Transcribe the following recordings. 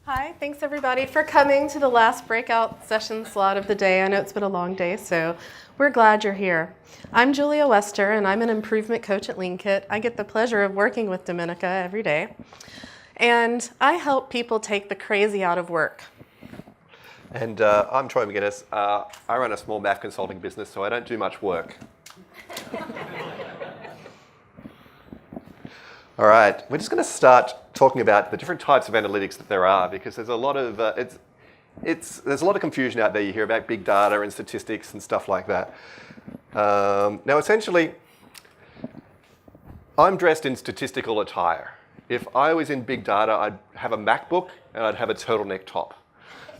Hi, thanks everybody for coming to the last breakout session slot of the day. I know it's been a long day, so we're glad you're here. I'm Julia Wester, and I'm an improvement coach at Leankit. I get the pleasure of working with Dominica every day. And I help people take the crazy out of work. And I'm Troy Magennis. I run a small math consulting business, so I don't do much work. All right, we're just going to start talking about the different types of analytics that there are, because there's a lot of there's a lot of confusion out there. You hear about big data and statistics and stuff like that. Now, essentially, I'm dressed in statistical attire. If I was in big data, I'd have a MacBook and I'd have a turtleneck top.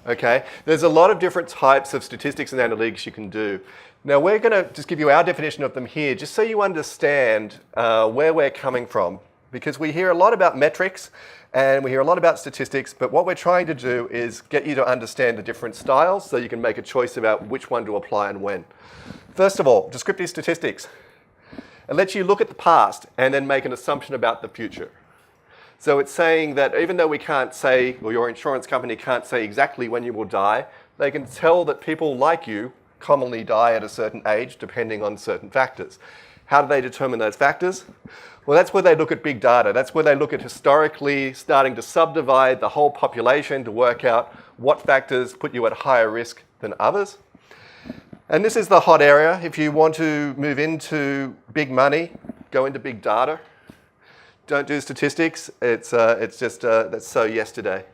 Okay, there's a lot of different types of statistics and analytics you can do. Now, we're going to just give you our definition of them here, just so you understand where we're coming from. Because we hear a lot about metrics and we hear a lot about statistics, but what we're trying to do is get you to understand the different styles so you can make a choice about which one to apply and when. First of all, descriptive statistics. It lets you look at the past and then make an assumption about the future. So it's saying that even though we can't say, or your insurance company can't say exactly when you will die, they can tell that people like you commonly die at a certain age depending on certain factors. How do they determine those factors? Well, that's where they look at big data. That's where they look at historically starting to subdivide the whole population to work out what factors put you at higher risk than others. And this is the hot area. If you want to move into big money, go into big data. Don't do statistics. It's just that's so yesterday.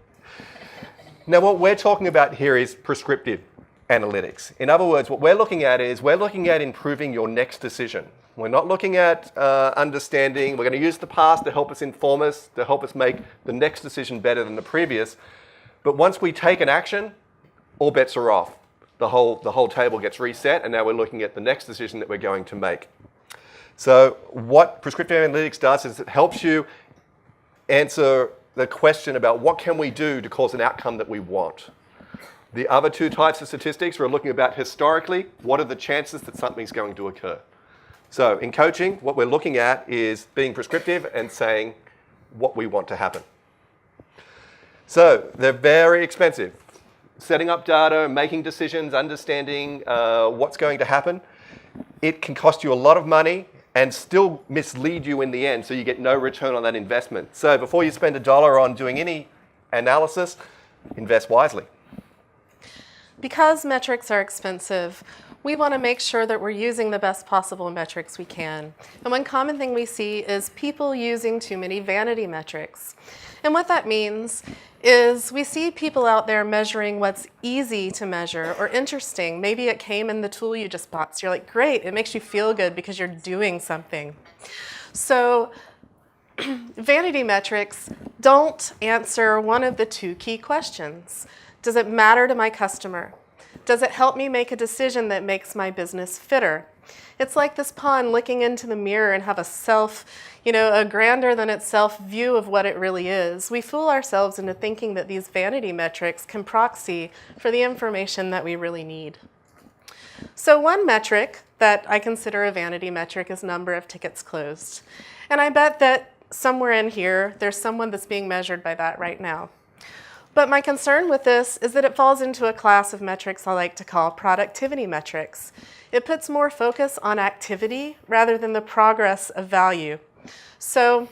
Now, what we're talking about here is prescriptive analytics. In other words, what we're looking at is we're looking at improving your next decision. We're not looking at understanding. We're going to use the past to help us inform us, to help us make the next decision better than the previous. But once we take an action, all bets are off. The whole table gets reset, and now we're looking at the next decision that we're going to make. So what prescriptive analytics does is it helps you answer the question about what can we do to cause an outcome that we want. The other two types of statistics we're looking about historically, what are the chances that something's going to occur? So in coaching, what we're looking at is being prescriptive and saying what we want to happen. So they're very expensive. Setting up data, making decisions, understanding what's going to happen, it can cost you a lot of money and still mislead you in the end, so you get no return on that investment. So before you spend $1 on doing any analysis, invest wisely. Because metrics are expensive, we want to make sure that we're using the best possible metrics we can. And one common thing we see is people using too many vanity metrics. And what that means is we see people out there measuring what's easy to measure or interesting. Maybe it came in the tool you just bought, so you're like, great, it makes you feel good because you're doing something. So vanity metrics don't answer one of the two key questions. Does it matter to my customer? Does it help me make a decision that makes my business fitter? It's like this pawn looking into the mirror and have a grander than itself view of what it really is. We fool ourselves into thinking that these vanity metrics can proxy for the information that we really need. So one metric that I consider a vanity metric is number of tickets closed. And I bet that somewhere in here, there's someone that's being measured by that right now. But my concern with this is that it falls into a class of metrics I like to call productivity metrics. It puts more focus on activity rather than the progress of value. So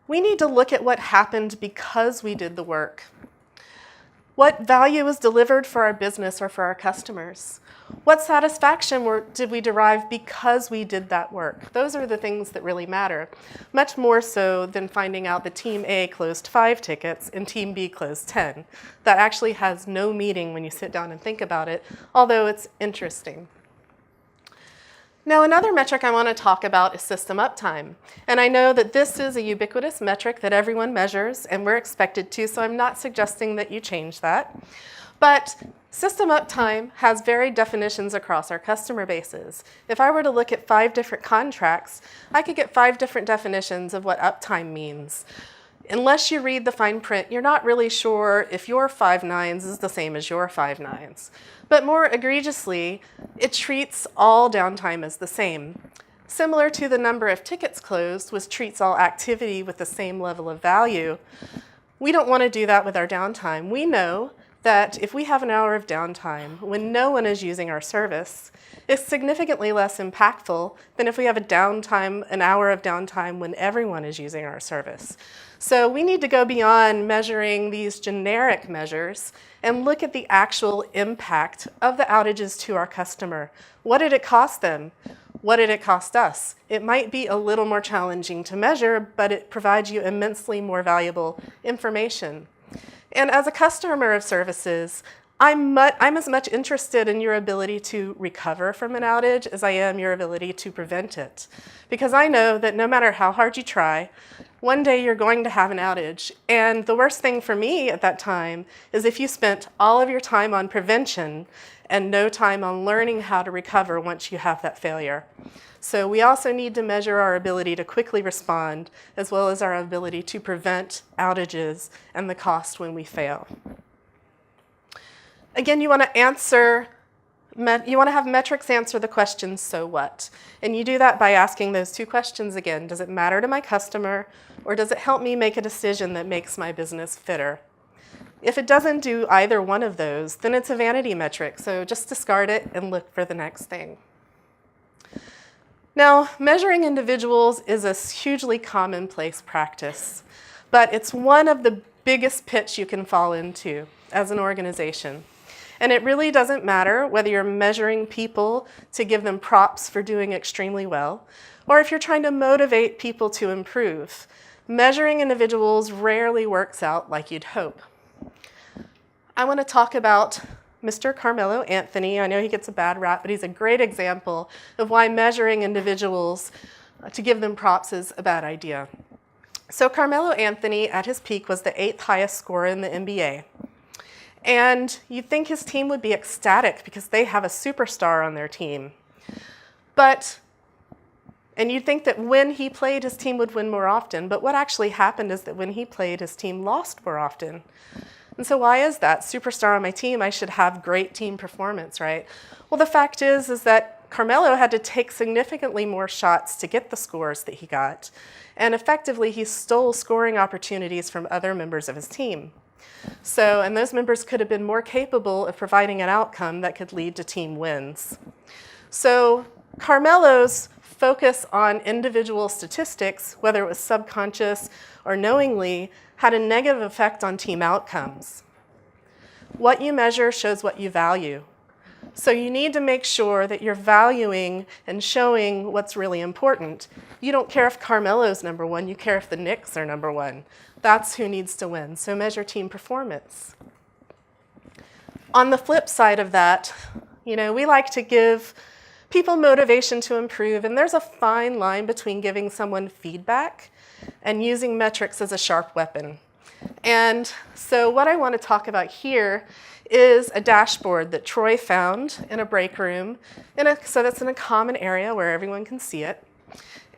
we need to look at what happened because we did the work. What value was delivered for our business or for our customers? What satisfaction did we derive because we did that work? Those are the things that really matter, much more so than finding out that Team A closed 5 tickets and Team B closed 10. That actually has no meaning when you sit down and think about it, although it's interesting. Now, another metric I want to talk about is system uptime. And I know that this is a ubiquitous metric that everyone measures, and we're expected to, so I'm not suggesting that you change that. But system uptime has varied definitions across our customer bases. If I were to look at 5 different contracts, I could get 5 different definitions of what uptime means. Unless you read the fine print, you're not really sure if your 5 nines is the same as your 5 nines. But more egregiously, it treats all downtime as the same. Similar to the number of tickets closed, which treats all activity with the same level of value, We don't want to do that with our downtime. We know that if we have an hour of downtime when no one is using our service, it's significantly less impactful than if we have an hour of downtime when everyone is using our service. So we need to go beyond measuring these generic measures and look at the actual impact of the outages to our customer. What did it cost them? What did it cost us? It might be a little more challenging to measure, but it provides you immensely more valuable information. And as a customer of services, I'm as much interested in your ability to recover from an outage as I am your ability to prevent it. Because I know that no matter how hard you try, one day you're going to have an outage. And the worst thing for me at that time is if you spent all of your time on prevention and no time on learning how to recover once you have that failure. So we also need to measure our ability to quickly respond, as well as our ability to prevent outages and the cost when we fail. Again, you want to have metrics answer the question, so what? And you do that by asking those two questions again. Does it matter to my customer, or does it help me make a decision that makes my business fitter? If it doesn't do either one of those, then it's a vanity metric, so just discard it and look for the next thing. Now, measuring individuals is a hugely commonplace practice, but it's one of the biggest pits you can fall into as an organization. And it really doesn't matter whether you're measuring people to give them props for doing extremely well, or if you're trying to motivate people to improve. Measuring individuals rarely works out like you'd hope. I want to talk about Mr. Carmelo Anthony. I know he gets a bad rap, but he's a great example of why measuring individuals to give them props is a bad idea. So Carmelo Anthony, at his peak, was the 8th highest scorer in the NBA. And you'd think his team would be ecstatic because they have a superstar on their team. And you'd think that when he played, his team would win more often. But what actually happened is that when he played, his team lost more often. And so why is that? Superstar on my team, I should have great team performance, right? Well, the fact is that Carmelo had to take significantly more shots to get the scores that he got. And effectively, he stole scoring opportunities from other members of his team. And those members could have been more capable of providing an outcome that could lead to team wins. So Carmelo's focus on individual statistics, whether it was subconscious or knowingly, had a negative effect on team outcomes. What you measure shows what you value. So you need to make sure that you're valuing and showing what's really important. You don't care if Carmelo's number one, you care if the Knicks are number one. That's who needs to win. So measure team performance. On the flip side of that, we like to give people motivation to improve, and there's a fine line between giving someone feedback and using metrics as a sharp weapon. And so what I want to talk about here is a dashboard that Troy found in a break room, so that's in a common area where everyone can see it.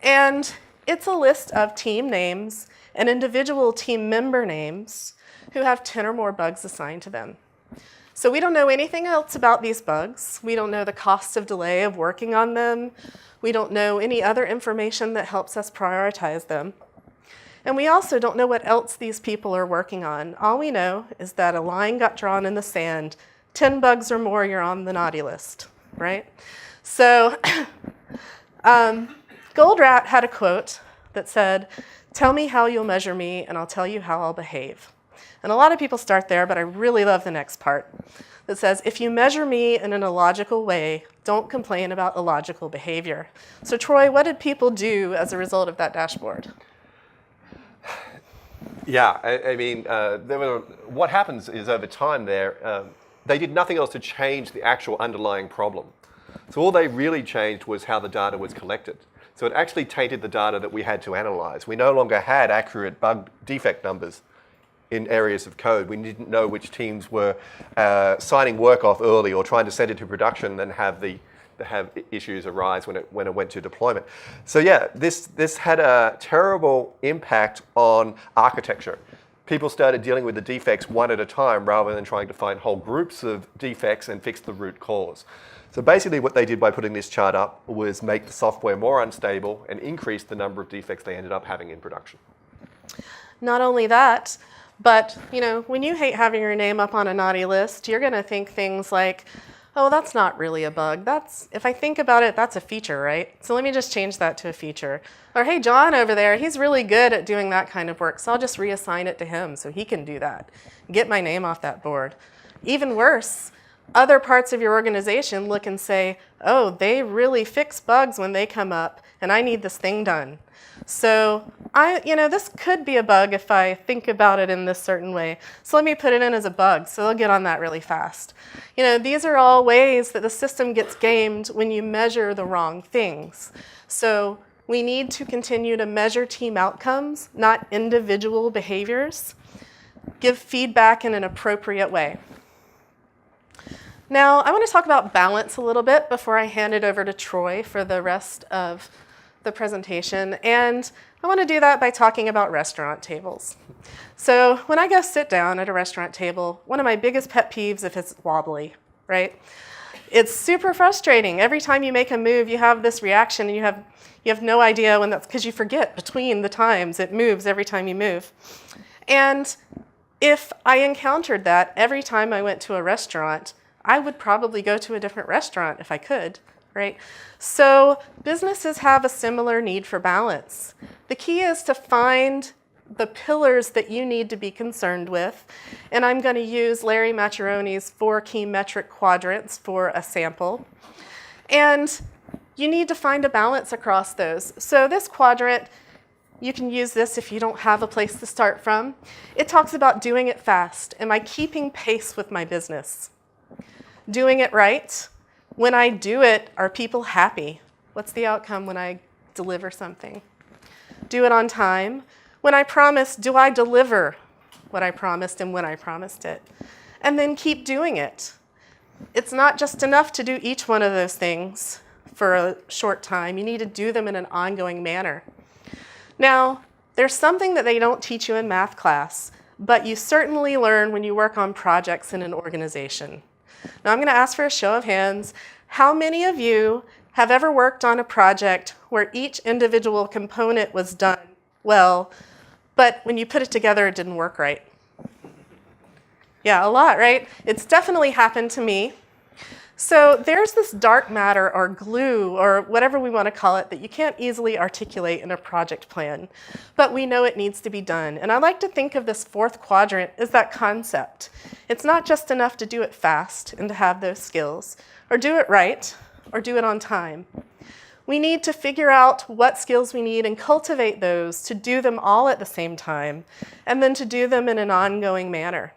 And it's a list of team names and individual team member names who have 10 or more bugs assigned to them. So we don't know anything else about these bugs. We don't know the cost of delay of working on them. We don't know any other information that helps us prioritize them. And we also don't know what else these people are working on. All we know is that a line got drawn in the sand. 10 bugs or more, you're on the naughty list, right? So Goldratt had a quote that said, "Tell me how you'll measure me, and I'll tell you how I'll behave." And a lot of people start there, but I really love the next part that says, "If you measure me in an illogical way, don't complain about illogical behavior." So Troy, what did people do as a result of that dashboard? Yeah, what happens is over time they did nothing else to change the actual underlying problem. So all they really changed was how the data was collected. So it actually tainted the data that we had to analyze. We no longer had accurate bug defect numbers in areas of code. We didn't know which teams were signing work off early or trying to send it to production and have issues arise when it went to deployment. So yeah, this had a terrible impact on architecture. People started dealing with the defects one at a time rather than trying to find whole groups of defects and fix the root cause. So basically what they did by putting this chart up was make the software more unstable and increase the number of defects they ended up having in production. Not only that, But, when you hate having your name up on a naughty list, you're going to think things like, oh, that's not really a bug. If I think about it, that's a feature, right? So let me just change that to a feature. Or, hey, John over there, he's really good at doing that kind of work, so I'll just reassign it to him so he can do that. Get my name off that board. Even worse, other parts of your organization look and say, oh, they really fix bugs when they come up, and I need this thing done. So this could be a bug if I think about it in this certain way. So let me put it in as a bug, so they'll get on that really fast. These are all ways that the system gets gamed when you measure the wrong things. So we need to continue to measure team outcomes, not individual behaviors. Give feedback in an appropriate way. Now, I want to talk about balance a little bit before I hand it over to Troy for the rest of the presentation, and I want to do that by talking about restaurant tables. So when I go sit down at a restaurant table, one of my biggest pet peeves if it's wobbly, right? It's super frustrating. Every time you make a move, you have this reaction, and you have no idea when that's, because you forget between the times it moves every time you move. And if I encountered that every time I went to a restaurant, I would probably go to a different restaurant if I could. Right? So businesses have a similar need for balance. The key is to find the pillars that you need to be concerned with. And I'm going to use Larry Maccheroni's 4 key metric quadrants for a sample. And you need to find a balance across those. So this quadrant, you can use this if you don't have a place to start from. It talks about doing it fast. Am I keeping pace with my business? Doing it right. When I do it, are people happy? What's the outcome when I deliver something? Do it on time. When I promise, do I deliver what I promised and when I promised it? And then keep doing it. It's not just enough to do each one of those things for a short time. You need to do them in an ongoing manner. Now, there's something that they don't teach you in math class, but you certainly learn when you work on projects in an organization. Now I'm going to ask for a show of hands. How many of you have ever worked on a project where each individual component was done well, but when you put it together, it didn't work right? Yeah, a lot, right? It's definitely happened to me. So there's this dark matter or glue or whatever we want to call it that you can't easily articulate in a project plan, but we know it needs to be done. And I like to think of this 4th quadrant as that concept. It's not just enough to do it fast and to have those skills, or do it right, or do it on time. We need to figure out what skills we need and cultivate those to do them all at the same time, and then to do them in an ongoing manner.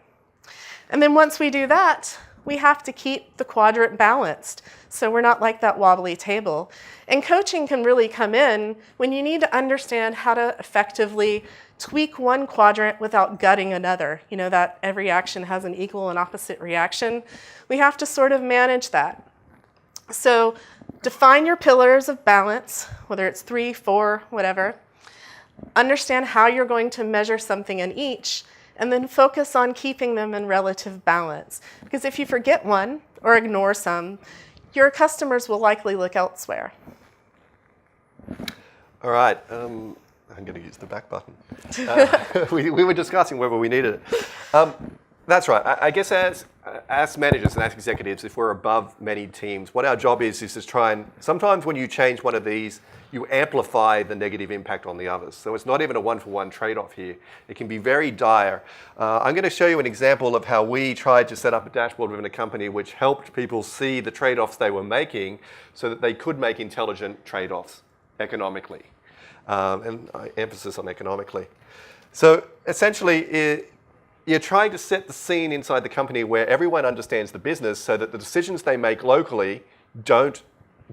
And then once we do that, we have to keep the quadrant balanced so we're not like that wobbly table. And coaching can really come in when you need to understand how to effectively tweak one quadrant without gutting another. That every action has an equal and opposite reaction. We have to sort of manage that. So define your pillars of balance, whether it's 3, 4, whatever. Understand how you're going to measure something in each, and then focus on keeping them in relative balance. Because if you forget one or ignore some, your customers will likely look elsewhere. All right, I'm going to use the back button. We were discussing whether we needed it. That's right. I guess as managers and as executives, if we're above many teams, what our job is to try and, sometimes when you change one of these, you amplify the negative impact on the others. So it's not even a one-for-one trade-off here. It can be very dire. I'm going to show you an example of how we tried to set up a dashboard within a company which helped people see the trade-offs they were making so that they could make intelligent trade-offs economically. And emphasis on economically. So essentially, you're trying to set the scene inside the company where everyone understands the business so that the decisions they make locally don't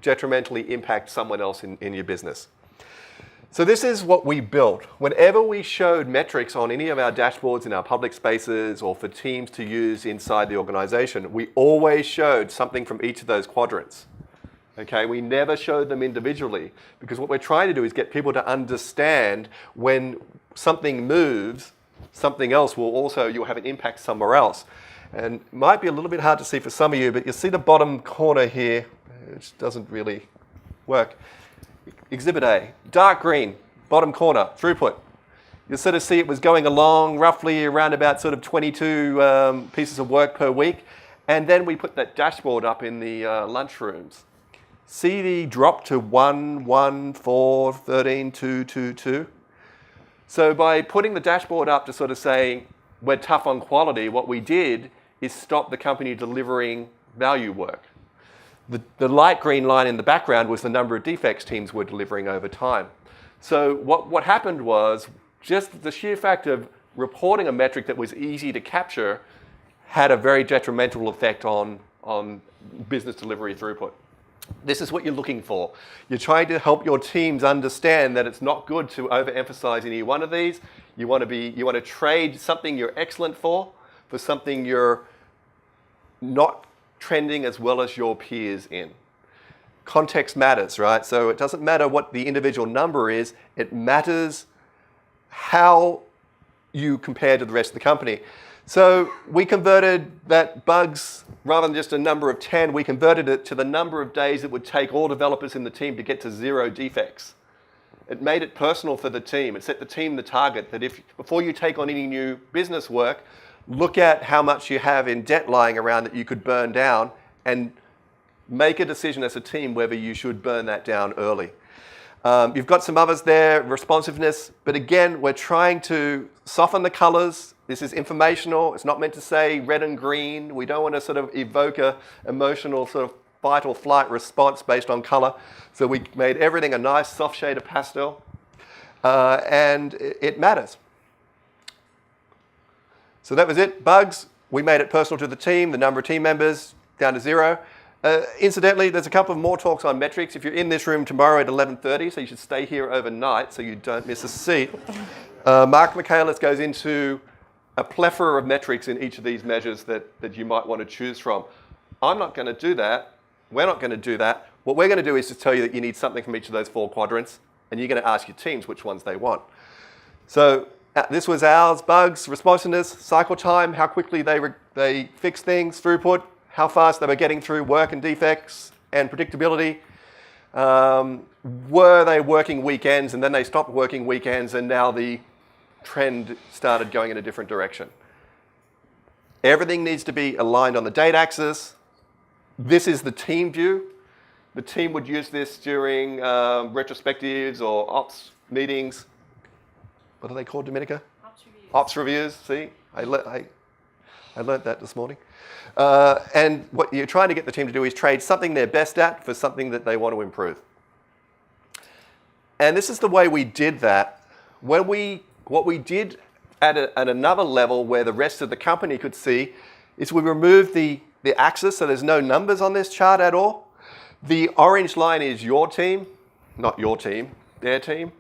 detrimentally impact someone else in your business. So this is what we built. Whenever we showed metrics on any of our dashboards in our public spaces or for teams to use inside the organization, we always showed something from each of those quadrants. Okay, we never showed them individually because what we're trying to do is get people to understand when something moves, something else will also, you'll have an impact somewhere else. And it might be a little bit hard to see for some of you, but you'll see the bottom corner here, which doesn't really work. Exhibit A, dark green, bottom corner, throughput. you'll sort of see it was going along roughly around about sort of 22 pieces of work per week. And then we put that dashboard up in the lunchrooms. See the drop to 1, 1, 4, 13, 2, 2, 2. So by putting the dashboard up to sort of say we're tough on quality, what we did is stop the company delivering value work. The light green line in the background was the number of defects teams were delivering over time. So what happened was just the sheer fact of reporting a metric that was easy to capture had a very detrimental effect on business delivery throughput. This is what you're looking for. You're trying to help your teams understand that it's not good to overemphasize any one of these. You want to trade something you're excellent for something you're not trending as well as your peers in. Context matters, right? So it doesn't matter what the individual number is, it matters how you compare to the rest of the company. So we converted that bugs, rather than just a number of 10, we converted it to the number of days it would take all developers in the team to get to 0 defects. It made it personal for the team. It set the team the target that before you take on any new business work, look at how much you have in debt lying around that you could burn down and make a decision as a team whether you should burn that down early. You've got some others there, responsiveness, but again, we're trying to soften the colors. This is informational. It's not meant to say red and green. We don't want to sort of evoke a emotional sort of fight or flight response based on color. So we made everything a nice soft shade of pastel, and it matters. So that was it. Bugs, we made it personal to the team, the number of team members down to 0. Incidentally, there's a couple of more talks on metrics. If you're in this room tomorrow at 11:30, so you should stay here overnight so you don't miss a seat. Mark Michaelis goes into a plethora of metrics in each of these measures that you might want to choose from. I'm not going to do that. We're not going to do that. What we're going to do is just tell you that you need something from each of those 4 quadrants, and you're going to ask your teams which ones they want. So this was ours: bugs, responsiveness, cycle time, how quickly they fix things, throughput, how fast they were getting through work and defects, and predictability. Were they working weekends, and then they stopped working weekends, and now the trend started going in a different direction. Everything needs to be aligned on the date axis. This is the team view. The team would use this during retrospectives or ops meetings. What are they called, Dominica? Ops reviews. Ops reviews, see? I learned that this morning. And what you're trying to get the team to do is trade something they're best at for something that they want to improve. And this is the way we did that. What we did at another level where the rest of the company could see is we removed the axis, so there's no numbers on this chart at all. The orange line is your team, not your team, their team.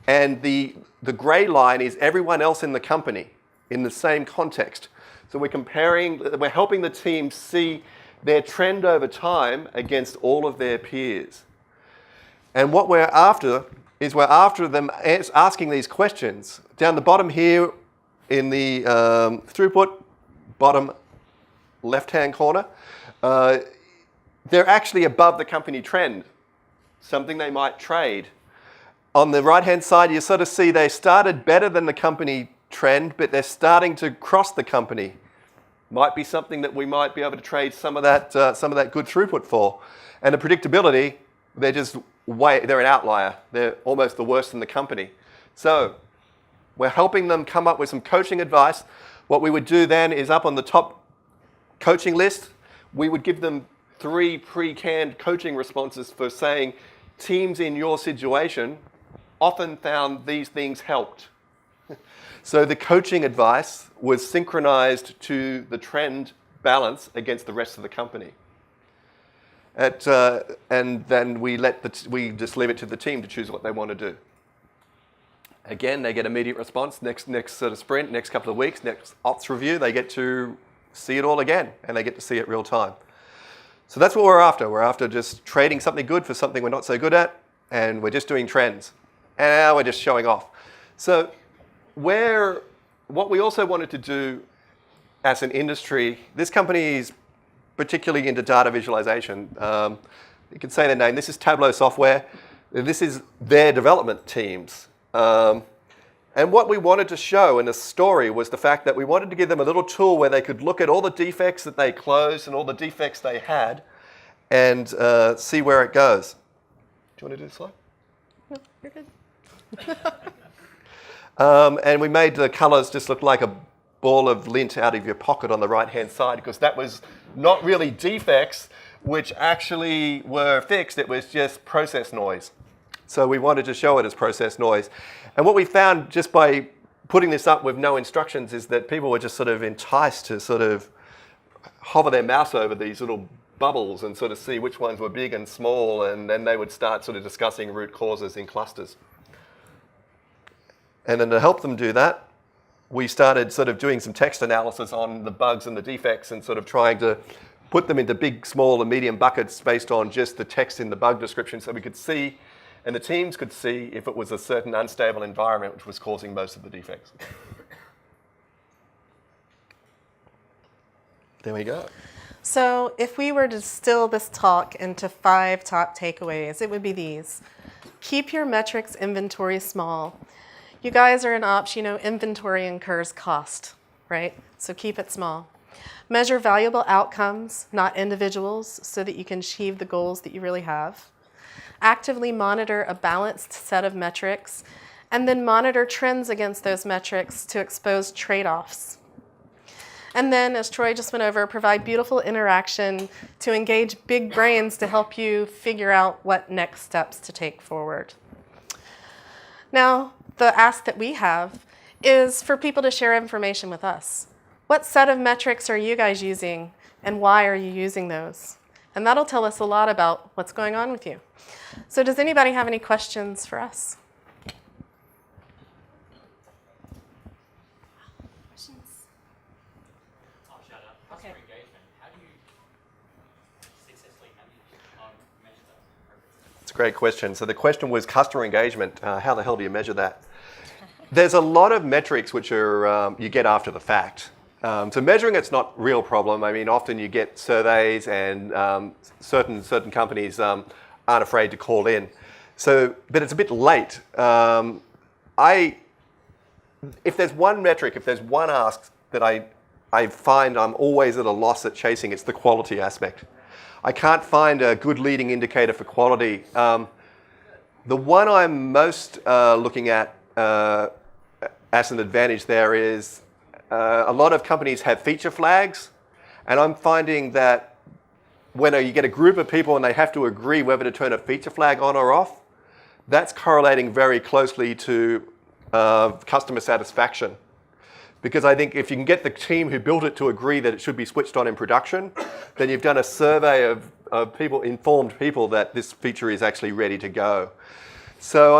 And the gray line is everyone else in the company in the same context. So we're helping the team see their trend over time against all of their peers. And what we're after is we're after them asking these questions. Down the bottom here in the throughput, bottom left-hand corner, they're actually above the company trend, something they might trade. On the right-hand side, you sort of see they started better than the company trend, but they're starting to cross the company. Might be something that we might be able to trade some of that good throughput for. And the predictability, they're an outlier. They're almost the worst in the company. So we're helping them come up with some coaching advice. What we would do then is up on the top coaching list, we would give them 3 pre-canned coaching responses for saying teams in your situation often found these things helped. So the coaching advice was synchronized to the trend balance against the rest of the company. And then we just leave it to the team to choose what they want to do. Again, they get immediate response. Next sort of sprint, next couple of weeks, next ops review, they get to see it all again, and they get to see it real time. So that's what we're after. We're after just trading something good for something we're not so good at, and we're just doing trends. And now we're just showing off. So what we also wanted to do as an industry, this company is particularly into data visualization. You can say their name. This is Tableau Software. This is their development teams. And what we wanted to show in the story was the fact that we wanted to give them a little tool where they could look at all the defects that they closed and all the defects they had and see where it goes. Do you want to do the slide? No, you're good. And we made the colors just look like a ball of lint out of your pocket on the right-hand side, because that was not really defects which actually were fixed. It was just process noise. So we wanted to show it as process noise. And what we found just by putting this up with no instructions is that people were just sort of enticed to sort of hover their mouse over these little bubbles and sort of see which ones were big and small, and then they would start sort of discussing root causes in clusters. And then to help them do that, we started sort of doing some text analysis on the bugs and the defects and sort of trying to put them into big, small, and medium buckets based on just the text in the bug description, so we could see, and the teams could see, if it was a certain unstable environment which was causing most of the defects. There we go. So if we were to distill this talk into 5 top takeaways, it would be these. Keep your metrics inventory small. You guys are in ops, you know inventory incurs cost, right? So keep it small. Measure valuable outcomes, not individuals, so that you can achieve the goals that you really have. Actively monitor a balanced set of metrics, and then monitor trends against those metrics to expose trade-offs. And then, as Troy just went over, provide beautiful interaction to engage big brains to help you figure out what next steps to take forward. Now, the ask that we have is for people to share information with us. What set of metrics are you guys using, and why are you using those? And that'll tell us a lot about what's going on with you. So does anybody have any questions for us? Questions? I'll shut up. Customer engagement. How do you successfully measure that? It's a great question. So the question was customer engagement. How the hell do you measure that? There's a lot of metrics which are you get after the fact. So measuring it's not a real problem. I mean, often you get surveys, and certain companies aren't afraid to call in. So, but it's a bit late. If there's one metric, if there's one ask that I find I'm always at a loss at chasing, it's the quality aspect. I can't find a good leading indicator for quality. The one I'm most looking at as an advantage there is a lot of companies have feature flags, and I'm finding that when you get a group of people and they have to agree whether to turn a feature flag on or off, that's correlating very closely to customer satisfaction. Because I think if you can get the team who built it to agree that it should be switched on in production, then you've done a survey of people, informed people, that this feature is actually ready to go. So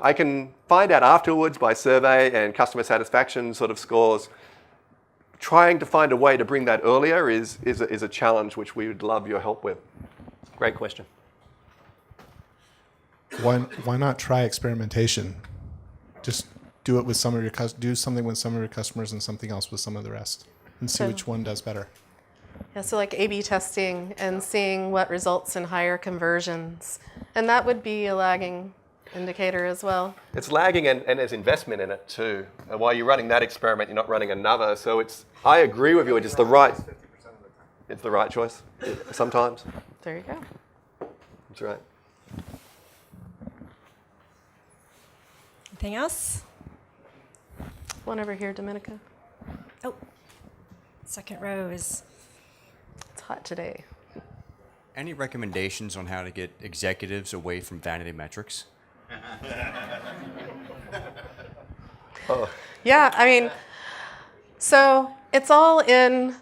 I can find out afterwards by survey and customer satisfaction sort of scores. Trying to find a way to bring that earlier is a challenge which we would love your help with. Great question. Why not try experimentation? Just do it with some of your do something with some of your customers and something else with some of the rest, and see which one does better. Yeah, so like A/B testing and seeing what results in higher conversions. And that would be a lagging indicator as well. It's lagging, and there's investment in it too. And while you're running that experiment, you're not running another. So I agree with you, it's the right choice sometimes. There you go. That's right. Anything else? One over here, Dominica. Oh, second row is... It's hot today. Any recommendations on how to get executives away from Vanity Metrics? Yeah, I mean, so it's all in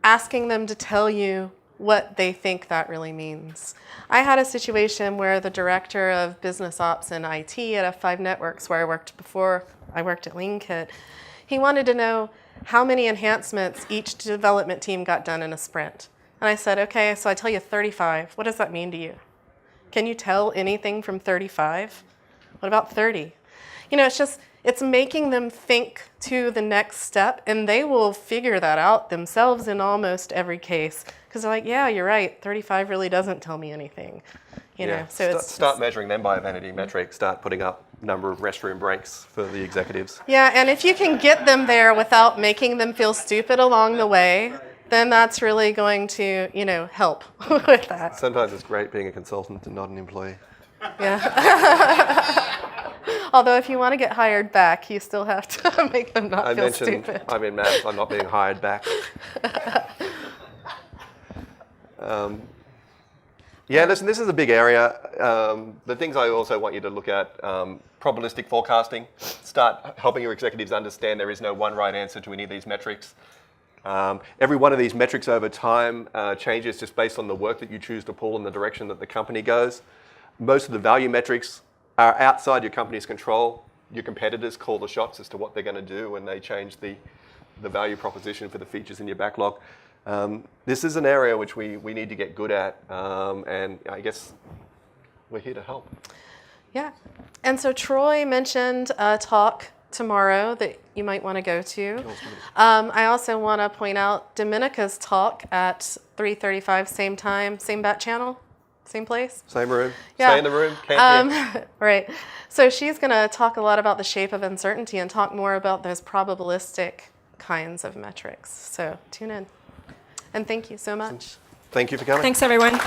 asking them to tell you what they think that really means. I had a situation where the director of business ops and IT at F5 Networks, where I worked before I worked at Leankit, he wanted to know how many enhancements each development team got done in a sprint. And I said, okay, so I tell you 35. What does that mean to you? Can you tell anything from 35? What about 30? You know, it's making them think to the next step, and they will figure that out themselves in almost every case. Because they're like, yeah, you're right, 35 really doesn't tell me anything. You know, so start measuring them by Vanity Metrics, start putting up number of restroom breaks for the executives. Yeah, and if you can get them there without making them feel stupid along the way, then that's really going to, help with that. Sometimes it's great being a consultant and not an employee. Yeah. Although if you want to get hired back, you still have to make them not I feel mentioned stupid. I'm in maths, I'm not being hired back. Yeah, listen, this is a big area. The things I also want you to look at, probabilistic forecasting. Start helping your executives understand there is no one right answer to any of these metrics. Every one of these metrics over time changes just based on the work that you choose to pull in the direction that the company goes. Most of the value metrics are outside your company's control. Your competitors call the shots as to what they're going to do when they change the value proposition for the features in your backlog. This is an area which we need to get good at, and I guess we're here to help. Yeah. And so Troy mentioned a talk tomorrow that you might want to go to. I also want to point out Domenica's talk at 3:35, same time, same bat channel, same place. Same room. Yeah. Stay in the room. Camp here. Right. So she's going to talk a lot about the shape of uncertainty and talk more about those probabilistic kinds of metrics. So tune in. And thank you so much. Thank you for coming. Thanks, everyone.